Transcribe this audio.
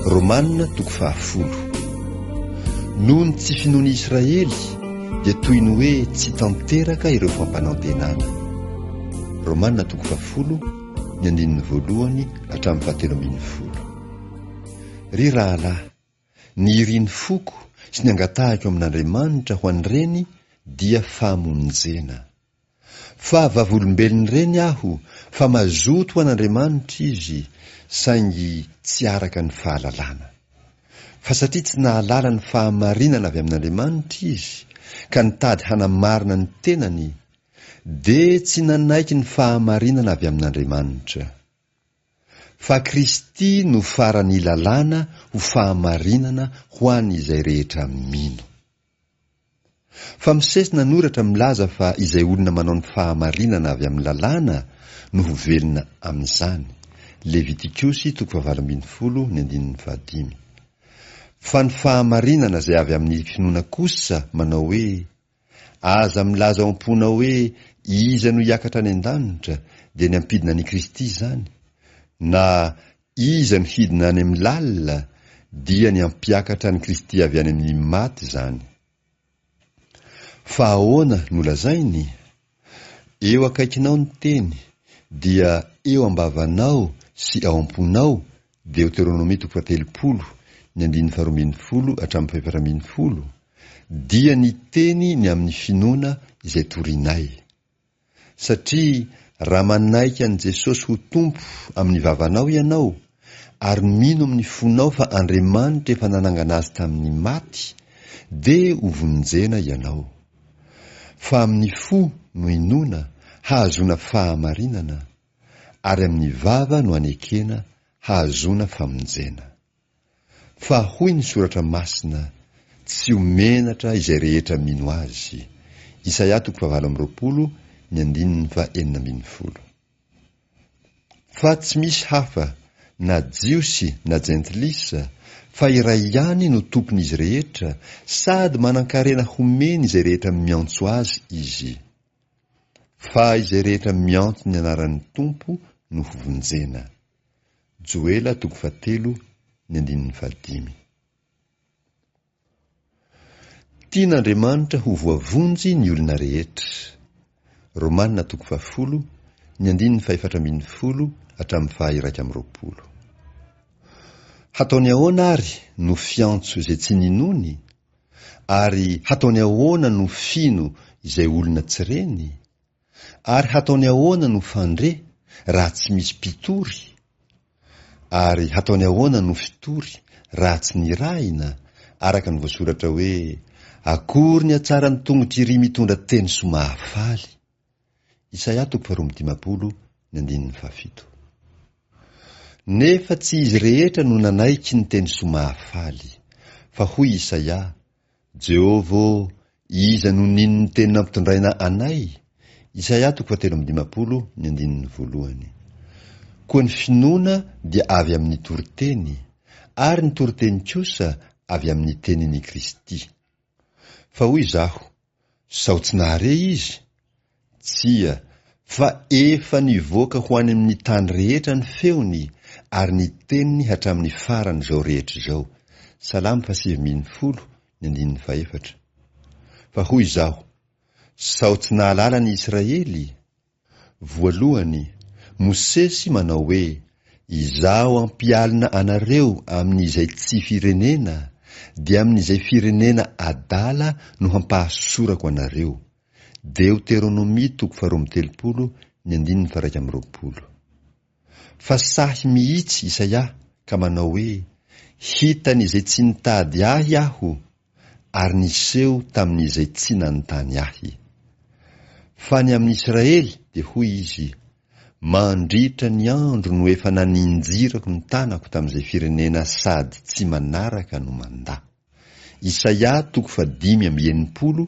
Romanina toko 10. Noho ny tsy finoany Israely dia toy ny hoe tsy tanteraka ireo fampanantenana. Romanina toko 10 ny andininy voalohany hatramin'ny 17. Ry rahalahy, ny iriny foko sy ny angatahako amin'Andriamanitra ho an'ireny dia famonjena. Fa vavolombelony ireny aho, fa mazoto ho an'Andriamanitra izy, saingy tsy araka ny fahalalana. Fa satria tsy nahalala ny fahamarinana avy amin'Andriamanitra izy, ka nitady hanamarina ny tenany, dia tsy nanaiky ny fahamarinana avy amin'Andriamanitra. Fa Kristy no farany lalàna ho fahamarinana ho an'izay rehetra mino. Fa misesina noratra milaza fa izay olona manao ny fahamarinana avy amin'ny lalàna no ho velona amin'izany. Levitikosy 20:15. Fa ny fahamarinana izay avy amin'ny finoana kosa manao hoe: aza milaza ao am-pona hoe iza no hiakatra any an-danitra, dia ny ampidina ny Kristy izany, na iza no hidina any amin'ny lalina, dia ny ampiakatra ny Kristy avy any amin'ny maty izany. Fa ahoana no lazainy? Eo akaikinao ny teny, dia eo ambavanao sy ao am-ponao. Deuteronomia 30:12-17. Dia ny teny ny amin'ny finoana izay torinay. Satria raha manaiky an' Jesosy ho tompo amin'ny vavanao ianao, ary mino amin'ny fonao fa Andriamanitra efa nanangana azy tamin'ny maty, dia ho vonjena ianao. Fa amin'ny fo no inoana hahazoana fahamarinana, ary amin'ny vava no anekena hahazoana famonjena. Fa hoy ny soratra masina, tsy homenatra izay rehetra mino azy. Isaia 40:9-10. Fa tsy misy hafa, na jiosy na jentilisa, fa iray ihany no tompon'izy rehetra, sady manan-karena homeny izay rehetra miantso azy izy. Fa izay rehetra miantso ny anaran'ny tompo no ho vonjena. Joela 3:5. Tian'Andriamanitra ho voavonjy ny olona rehetra. Romanina 10:17-20. Hataony ahoana ary no fiantso izay tsy ninony? Ary hataony ahoana no fino izay olona tsy reny? Ary hataony ahoana no fandre raha tsy misy mpitory? Ary hataony ahoana no fitory raha tsy nirahina? Araka ny voasoratra hoe: akory ny hatsara ny tongotra iry mitondra teny somahafaly. Isaia 40:7. Nefa tsy izy rehetra no nanaiky ny teny somahafaly, fa hoy Isaia: Jehova, iza no nino ny teny nampitondraina anay? Isaia 13:1. Koa ny finoana dia avy amin'ny toriteny, ary ny toriteny kosa avy amin'ny tenin'i Kristy. Fa hoy izaho, sao tsy nahare izy? Tsia, fa efa nivoaka ho any amin'ny tany rehetra ny feony, ary ny teniny hatramin'ny farany izao rehetra izao. Salamo 7:1. Fa hoy izaho, sao tsy nahalala ny Israely? Voalohany, Mosesy manao hoe: izaho ampialina anareo amin'izay tsy firenena, dia amin'izay firenena adala no hampahasorako anareo. Deuteronomia 12:1-20. Fa sahy mihitsy Isaia ka manao hoe: hitan'izay tsy nitady ahy aho, ary niseho tamin'izay tsy nanontany ahy. Fa ny amin'ny Israely dia hoy izy: mandritra ny andro no efa naninjirako ny tanako tamin'izay firenena sady tsy manaraka no mandà. Isaia 5:90.